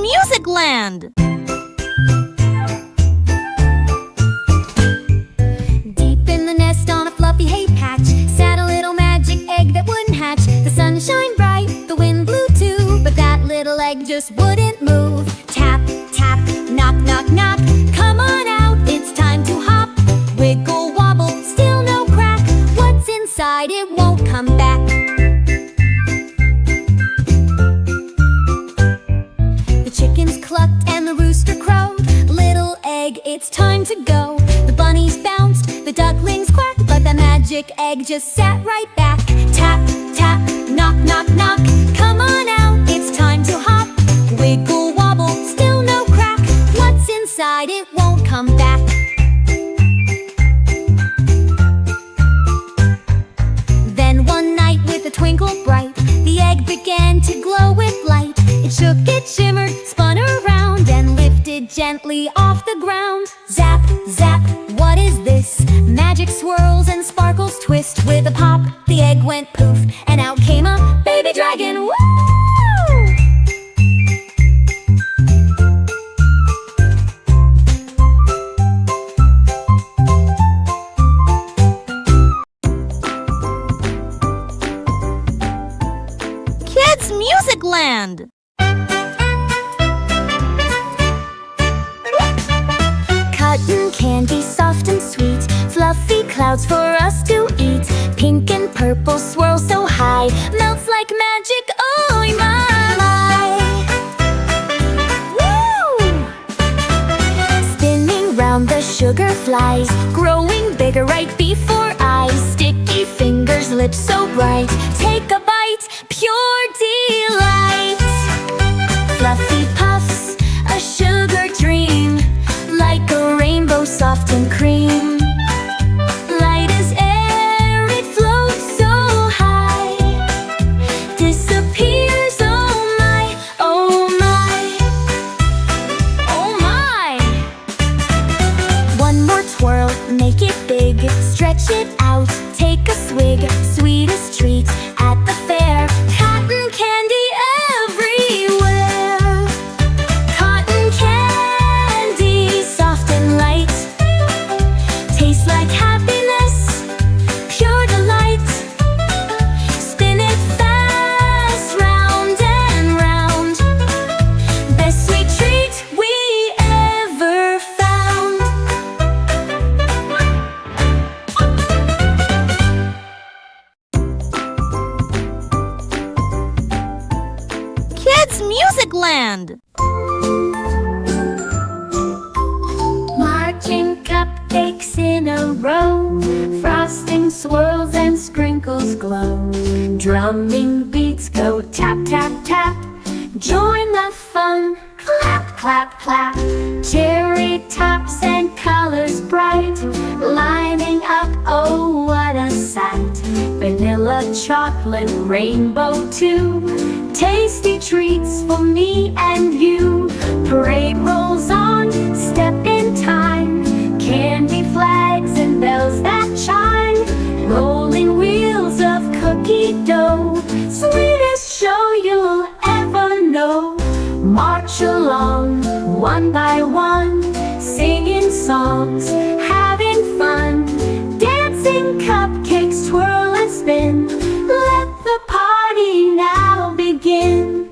Music Land! Deep in the nest on a fluffy hay patch sat a little magic egg that wouldn't hatch. The sun shined bright, the wind blew too, but that little egg just wouldn't move. Tap, tap, knock, knock, knock. Come on out, it's time to hop. Wiggle, wobble, still no crack. What's inside, it won't come back. The chickens clucked and the rooster crowed. Little egg, it's time to go. The bunnies bounced, the ducklings quacked, but the magic egg just sat right back. Tap, tap, knock, knock, knock. Come on out, it's time to hop. Wiggle, wobble, still no crack. What's inside, it won't come back. Then one night with a twinkle bright, the egg began to glow with light. It shook, it shimmered, spun around, and lifted gently off the ground. Zap, zap, what is this? Magic swirls and sparkles twist. With a pop, the egg went poof, and out came a baby dragon. Woo! Kids Music Land! Cotton candy, soft and sweet, fluffy clouds for us to eat. Pink and purple swirl so high, melts like magic, oh my, my. Woo! Spinning round the sugar flies, growing bigger right before eyes. Sticky fingers, lips so bright, take a bite, pure delight. Fluffy puffs, a sugar dream, like a rainbow soft and cream. Light as air, it floats so high, disappears, oh my, oh my, oh my. One more twirl, make it big, stretch it out, take a swig. Sweetest treat at the fair, cotton candy everywhere. Cotton candy, soft and light, tastes like happiness, pure delight. Spin it fast, round and round, best sweet treat we ever found. Kids Music Land! Marching cupcakes in a row, frosting swirls and sprinkles glow. Drumming beats go tap, tap, tap. Join the fun, clap, clap, clap. Cherry tops and colors bright, lining up, oh what a sight. Vanilla, chocolate, rainbow too, tasty treats for me and you. Parade rolls on, step in time, candy flags and bells that chime. Rolling wheels of cookie dough, sweetest show you'll ever know. March along, one by one, singing songs, having fun. Dancing cupcakes twirl and spin, let the party now begin.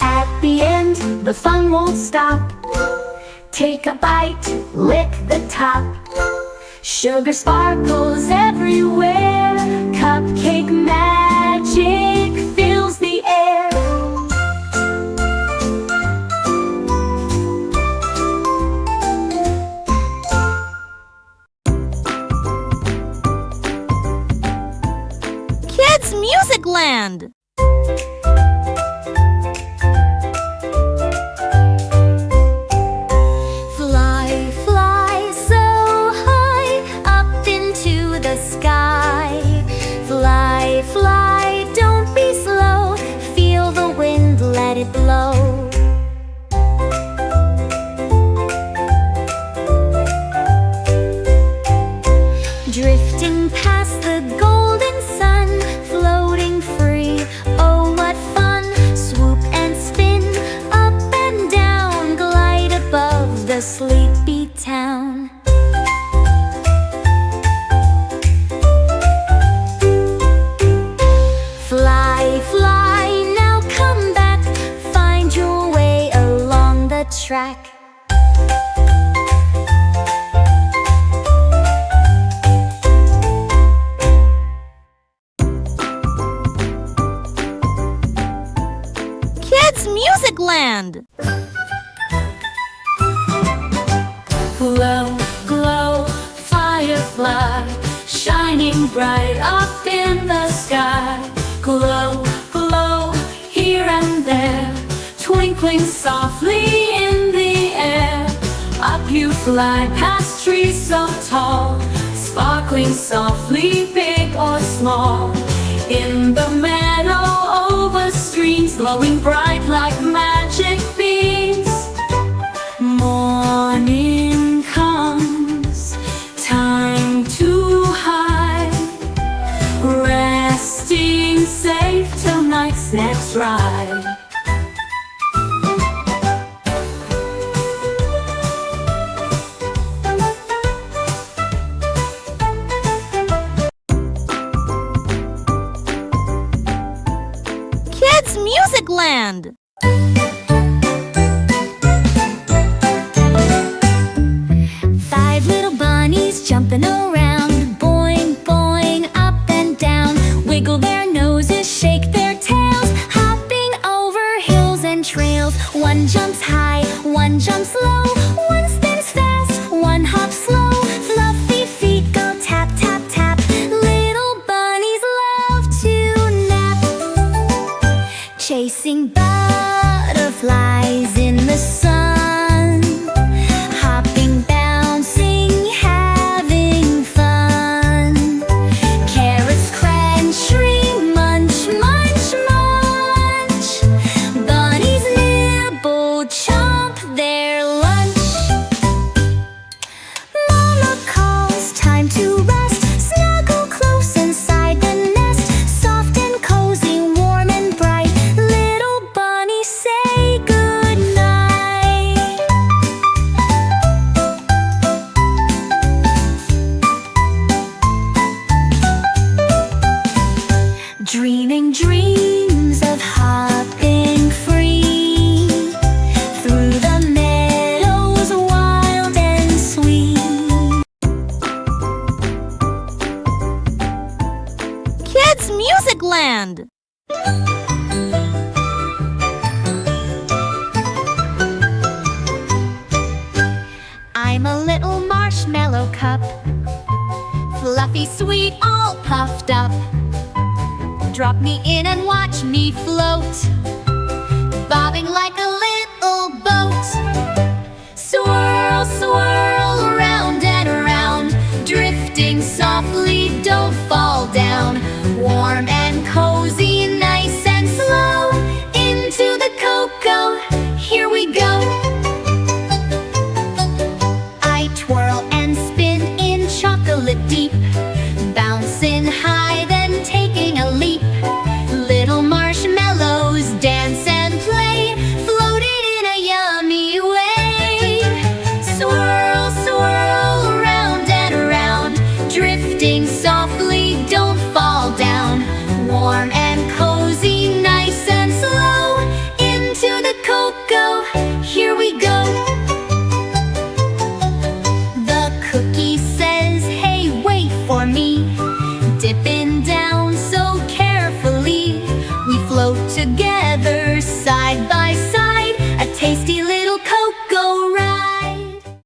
At the end, the fun won't stop. Take a bite, lick the top. Sugar sparkles everywhere, cupcake magic fills the air. Kids Music Land! Fly, fly so high, up into the sky. Fly, fly, don't be slow, feel the wind, let it blow. Drifting past the golden sun, floating free, oh what fun. track. Kids Music Land. Glow, glow, firefly, shining bright up in the sky. Glow, glow, here and there, twinkling softly in the air. Up you fly past trees so tall, sparkling softly, big or small. In the meadow over streams, glowing bright like magic beams. Morning comes, time to hide, resting safe till night's next ride. Kids Music Land. Five little bunnies jumping around, boing, boing, up and down. Wiggle their noses, shake their tails, hopping over hills and trails. One jumps high, one jumps low, one spins fast, one hops slow. Fluffy feet go tap, tap, tap. Little bunnies love to nap, chasing butterflies in the sun, hopping, bouncing, having fun. Carrots crunchy, munch, munch, munch. Bunnies nibble, chomp their lunch. Mama calls, time to rest. Snuggle close inside the nest, soft and cozy, warm and bright. Little bunnies say goodnight. Dreaming dreams of hopping free through the meadows wild and sweet. Kids Music Land. I'm a little marshmallow cup, fluffy, sweet, all puffed up. Drop me in and watch me float, bobbing like a little